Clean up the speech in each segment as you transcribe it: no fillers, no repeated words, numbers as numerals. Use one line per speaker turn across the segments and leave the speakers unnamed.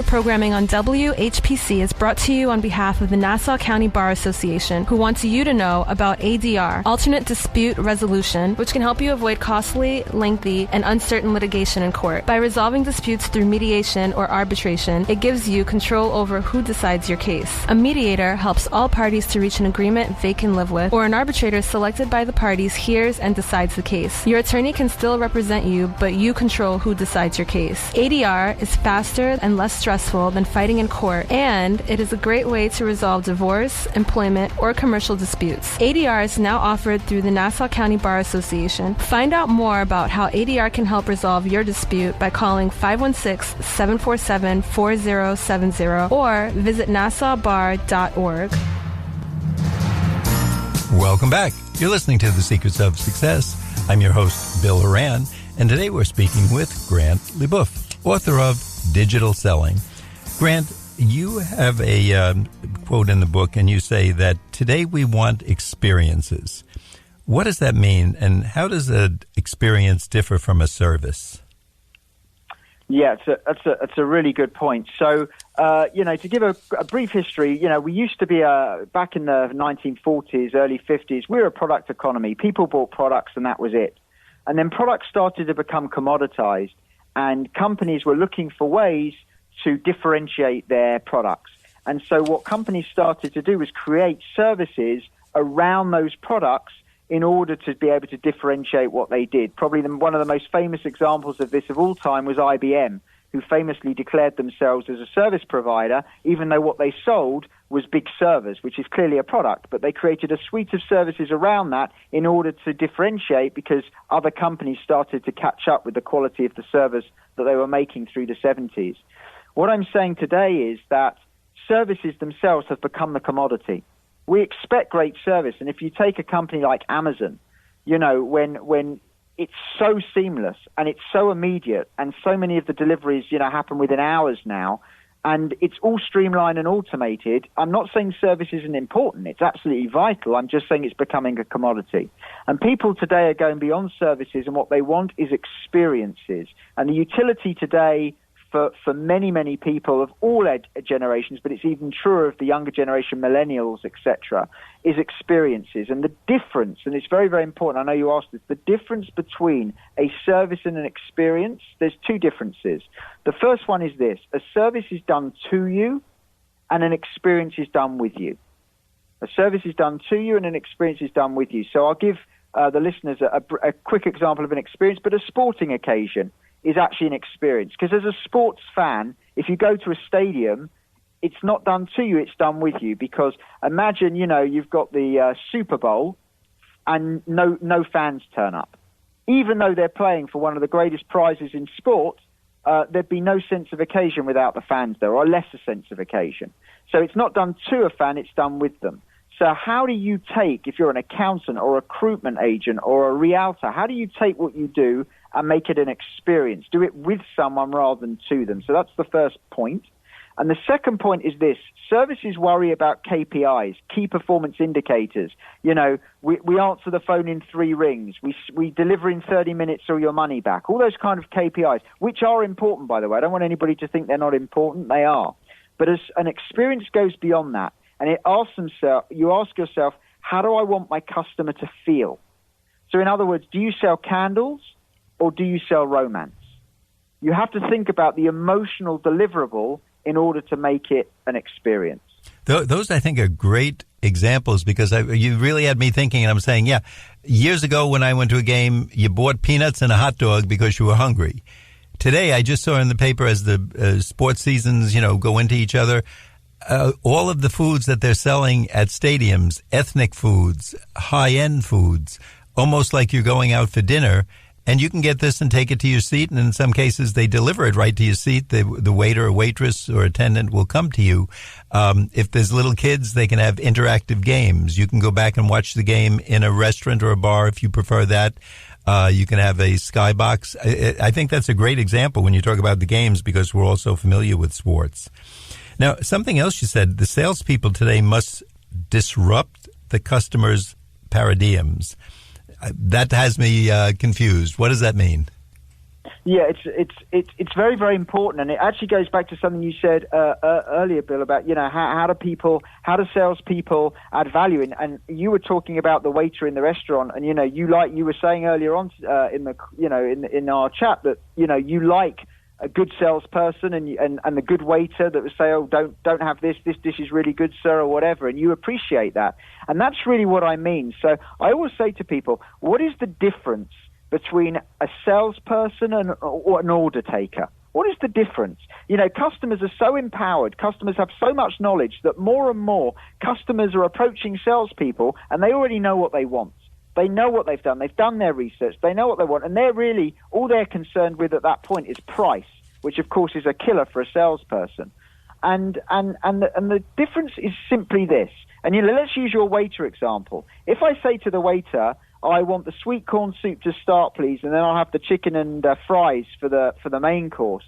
Programming on WHPC is brought to you on behalf of the Nassau County Bar Association, who wants you to know about ADR, Alternate Dispute Resolution, which can help you avoid costly, lengthy, and uncertain litigation in court. By resolving disputes through mediation or arbitration, it gives you control over who decides your case. A mediator helps all parties to reach an agreement they can live with, or an arbitrator selected by the parties hears and decides the case. Your attorney can still represent you, but you control who decides your case. ADR is faster and less stressful than fighting in court, and it is a great way to resolve divorce, employment, or commercial disputes. ADR is now offered through the Nassau County Bar Association. Find out more about how ADR can help resolve your dispute by calling 516-747-4070 or visit nassaubar.org.
Welcome back. You're listening to The Secrets of Success. I'm your host, Bill Horan, and today we're speaking with Grant Leboff, author of Digital Selling. Grant, you have a quote in the book, and you say that today we want experiences. What does that mean, and how does an experience differ from a service?
Yeah, it's a really good point. So, to give a brief history, we used to be, back in the 1940s, early 50s, we were a product economy. People bought products and that was it. And then products started to become commoditized, and companies were looking for ways to differentiate their products. And so what companies started to do was create services around those products in order to be able to differentiate what they did. Probably one of the most famous examples of this of all time was IBM, who famously declared themselves as a service provider, even though what they sold was big servers, which is clearly a product. But they created a suite of services around that in order to differentiate, because other companies started to catch up with the quality of the servers that they were making through the 70s. What I'm saying today is that services themselves have become the commodity. We expect great service, and if you take a company like Amazon, when it's so seamless and it's so immediate, and so many of the deliveries, happen within hours now, and it's all streamlined and automated. I'm not saying service isn't important. It's absolutely vital. I'm just saying it's becoming a commodity. And people today are going beyond services, and what they want is experiences. And the utility today for many, many people of all generations, but it's even truer of the younger generation, millennials, etc., is experiences. And the difference, and it's very, very important, I know you asked this, the difference between a service and an experience, there's two differences. The first one is this: a service is done to you and an experience is done with you. A service is done to you and an experience is done with you. So I'll give the listeners a quick example of an experience, but a sporting occasion is actually an experience. Because as a sports fan, if you go to a stadium, it's not done to you, it's done with you. Because imagine, you've got the Super Bowl and no fans turn up. Even though they're playing for one of the greatest prizes in sport, there'd be no sense of occasion without the fans there, or a lesser sense of occasion. So it's not done to a fan, it's done with them. So how do you take, if you're an accountant or a recruitment agent or a realtor, how do you take what you do and make it an experience? Do it with someone rather than to them. So that's the first point. And the second point is this: services worry about KPIs, key performance indicators. We answer the phone in 3 rings. We deliver in 30 minutes or your money back. All those kind of KPIs, which are important, by the way. I don't want anybody to think they're not important. They are. But as an experience goes beyond that, and you ask yourself, how do I want my customer to feel? So in other words, do you sell candles or do you sell romance? You have to think about the emotional deliverable in order to make it an experience.
Those, I think, are great examples, because you really had me thinking, and I'm saying, yeah, years ago when I went to a game, you bought peanuts and a hot dog because you were hungry. Today, I just saw in the paper, as the sports seasons, go into each other, all of the foods that they're selling at stadiums, ethnic foods, high-end foods, almost like you're going out for dinner, and you can get this and take it to your seat, and in some cases they deliver it right to your seat. The waiter or waitress or attendant will come to you. If there's little kids, they can have interactive games. You can go back and watch the game in a restaurant or a bar if you prefer that. You can have a skybox. I think that's a great example when you talk about the games, because we're all so familiar with sports. Now, something else you said, the salespeople today must disrupt the customer's paradigms. That has me confused. What does that mean?
Yeah, it's very, very important, and it actually goes back to something you said earlier, Bill, about how do salespeople add value, and you were talking about the waiter in the restaurant, and you were saying earlier on in our chat that you like a good salesperson and the good waiter that would say, oh, don't have this dish is really good, sir, or whatever, and you appreciate that, and that's really what I mean. So I always say to people, what is the difference between a salesperson or an order taker? What is the difference? Customers are so empowered. Customers have so much knowledge that more and more customers are approaching salespeople and they already know what they want. They know what they've done. They've done their research. They know what they want. And all they're concerned with at that point is price, which of course is a killer for a salesperson. And the difference is simply this. And let's use your waiter example. If I say to the waiter, I want the sweet corn soup to start, please, and then I'll have the chicken and fries for the main course.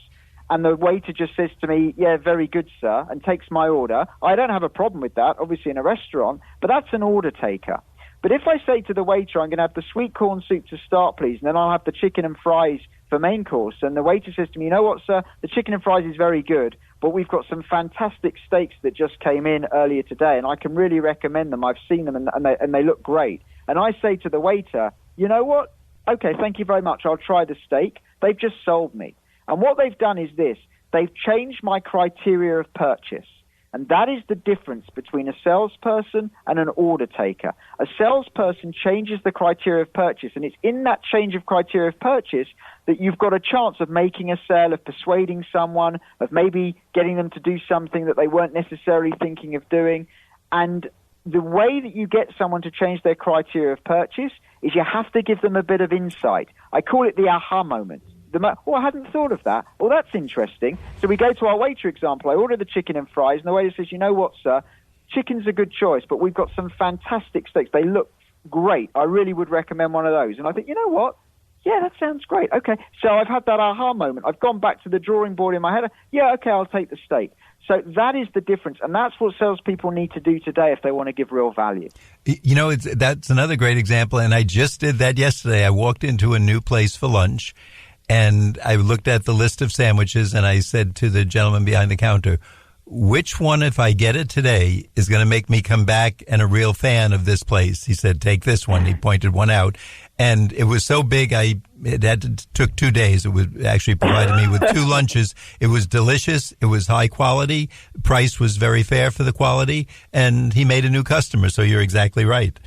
And the waiter just says to me, yeah, very good, sir, and takes my order. I don't have a problem with that, obviously, in a restaurant, but that's an order taker. But if I say to the waiter, I'm going to have the sweet corn soup to start, please, and then I'll have the chicken and fries for main course, and the waiter says to me, you know what, sir, the chicken and fries is very good, but we've got some fantastic steaks that just came in earlier today, and I can really recommend them. I've seen them, and they look great. And I say to the waiter, you know what? Okay, thank you very much. I'll try the steak. They've just sold me. And what they've done is this. They've changed my criteria of purchase. And that is the difference between a salesperson and an order taker. A salesperson changes the criteria of purchase, and it's in that change of criteria of purchase that you've got a chance of making a sale, of persuading someone, of maybe getting them to do something that they weren't necessarily thinking of doing. And the way that you get someone to change their criteria of purchase is you have to give them a bit of insight. I call it the aha moment. I hadn't thought of that. Well, that's interesting. So we go to our waiter example. I order the chicken and fries, and the waiter says, you know what, sir, chicken's a good choice, but we've got some fantastic steaks. They look great. I really would recommend one of those. And I think, you know what? Yeah, that sounds great. Okay. So I've had that aha moment. I've gone back to the drawing board in my head. Yeah, okay, I'll take the steak. So that is the difference, and that's what salespeople need to do today if they want to give real value.
That's another great example, and I just did that yesterday. I walked into a new place for lunch, and I looked at the list of sandwiches, and I said to the gentleman behind the counter, which one, if I get it today, is going to make me come back and a real fan of this place? He said, take this one. He pointed one out. And it was so big, it took 2 days. It would actually provided me with 2 lunches. It was delicious. It was high quality. Price was very fair for the quality. And he made a new customer. So you're exactly right.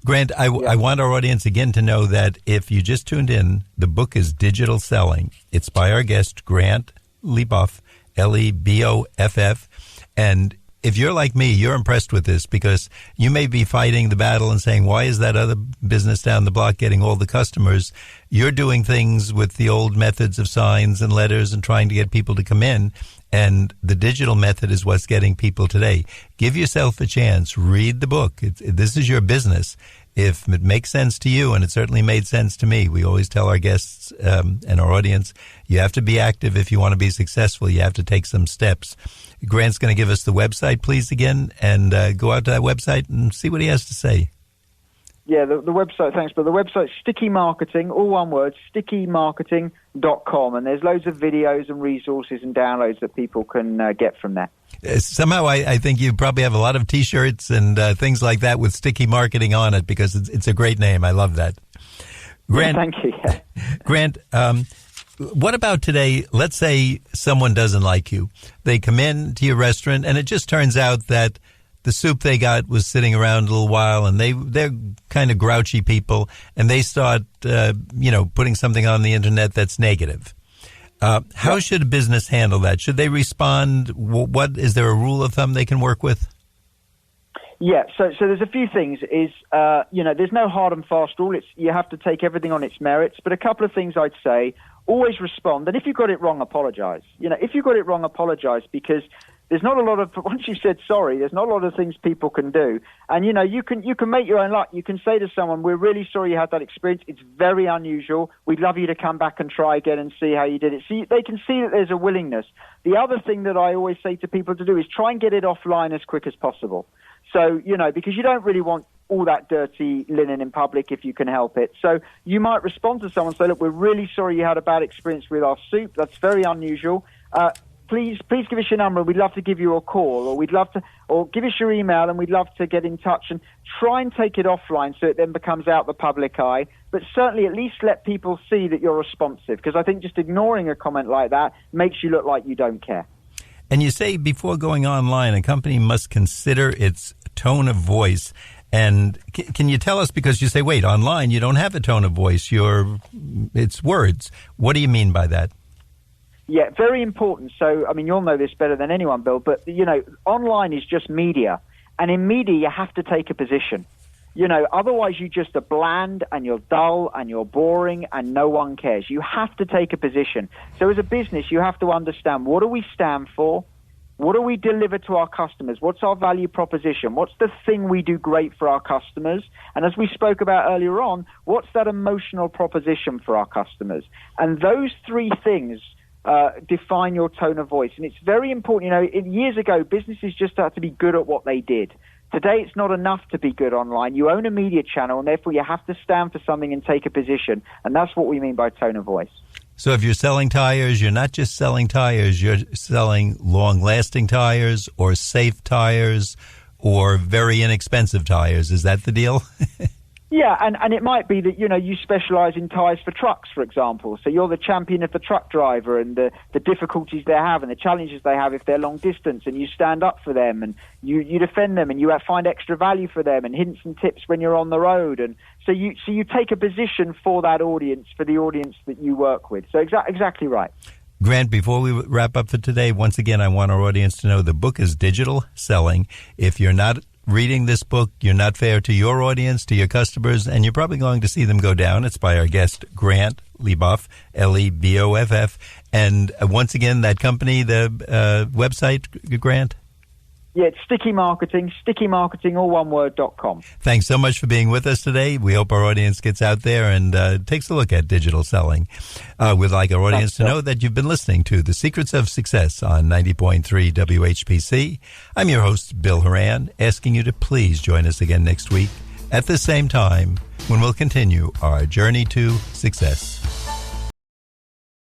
Grant, I want our audience again to know that if you just tuned in, the book is Digital Selling. It's by our guest, Grant Leboff, Leboff. And if you're like me, you're impressed with this because you may be fighting the battle and saying, why is that other business down the block getting all the customers? You're doing things with the old methods of signs and letters and trying to get people to come in. And the digital method is what's getting people today. Give yourself a chance. Read the book. This is your business. If it makes sense to you, and it certainly made sense to me, we always tell our guests and our audience, you have to be active if you want to be successful. You have to take some steps. Grant's going to give us the website, please, again, and go out to that website and see what he has to say.
Yeah, the website, thanks, but the website's Sticky Marketing, all one word, stickymarketing.com, and there's loads of videos and resources and downloads that people can get from there.
Somehow I think you probably have a lot of T-shirts and things like that with Sticky Marketing on it because it's a great name. I love that. Grant,
thank you. Yeah.
Grant, what about today? Let's say someone doesn't like you. They come in to your restaurant, and it just turns out that the soup they got was sitting around a little while, and they're kind of grouchy people, and they start, putting something on the internet that's negative. How should a business handle that? Should they respond? What is there a rule of thumb they can work with?
Yeah, so there's a few things. There's no hard and fast rule. You have to take everything on its merits. But a couple of things I'd say: always respond, and if you got it wrong, apologize. If you got it wrong, apologize because there's not a lot of, once you've said sorry, there's not a lot of things people can do. And, you can make your own luck. You can say to someone, we're really sorry you had that experience. It's very unusual. We'd love you to come back and try again and see how you did it. So they can see that there's a willingness. The other thing that I always say to people to do is try and get it offline as quick as possible. So, because you don't really want all that dirty linen in public if you can help it. So you might respond to someone and say, look, we're really sorry you had a bad experience with our soup. That's very unusual. Please give us your number. We'd love to give you a call, or give us your email, and we'd love to get in touch and try and take it offline so it then becomes out the public eye. But certainly at least let people see that you're responsive, because I think just ignoring a comment like that makes you look like you don't care.
And you say before going online, a company must consider its tone of voice. And can you tell us, because you say, wait, online you don't have a tone of voice, it's words. What do you mean by that?
Yeah, very important. So, I mean, you'll know this better than anyone, Bill, but, online is just media. And in media, you have to take a position. Otherwise you just are bland and you're dull and you're boring and no one cares. You have to take a position. So as a business, you have to understand, what do we stand for? What do we deliver to our customers? What's our value proposition? What's the thing we do great for our customers? And as we spoke about earlier on, what's that emotional proposition for our customers? And those three things define your tone of voice. And it's very important. Years ago, businesses just had to be good at what they did. Today, it's not enough to be good online. You own a media channel, and therefore you have to stand for something and take a position. And that's what we mean by tone of voice.
So if you're selling tires, you're not just selling tires, you're selling long-lasting tires or safe tires or very inexpensive tires. Is that the deal?
Yeah, and it might be that, you specialize in tires for trucks, for example. So you're the champion of the truck driver and the difficulties they have and the challenges they have if they're long distance, and you stand up for them and you defend them and you find extra value for them and hints and tips when you're on the road. And so you take a position for that audience, for the audience that you work with. So exactly right.
Grant, before we wrap up for today, once again, I want our audience to know the book is Digital Selling. If you're not reading this book, you're not fair to your audience, to your customers, and you're probably going to see them go down. It's by our guest, Grant Leboff, Leboff. And once again, that company, the website, Grant?
Yeah, it's Sticky Marketing, all one word.com.
Thanks so much for being with us today. We hope our audience gets out there and takes a look at digital selling. We'd like our audience to know that you've been listening to The Secrets of Success on 90.3 WHPC. I'm your host, Bill Horan, asking you to please join us again next week at the same time when we'll continue our journey to success.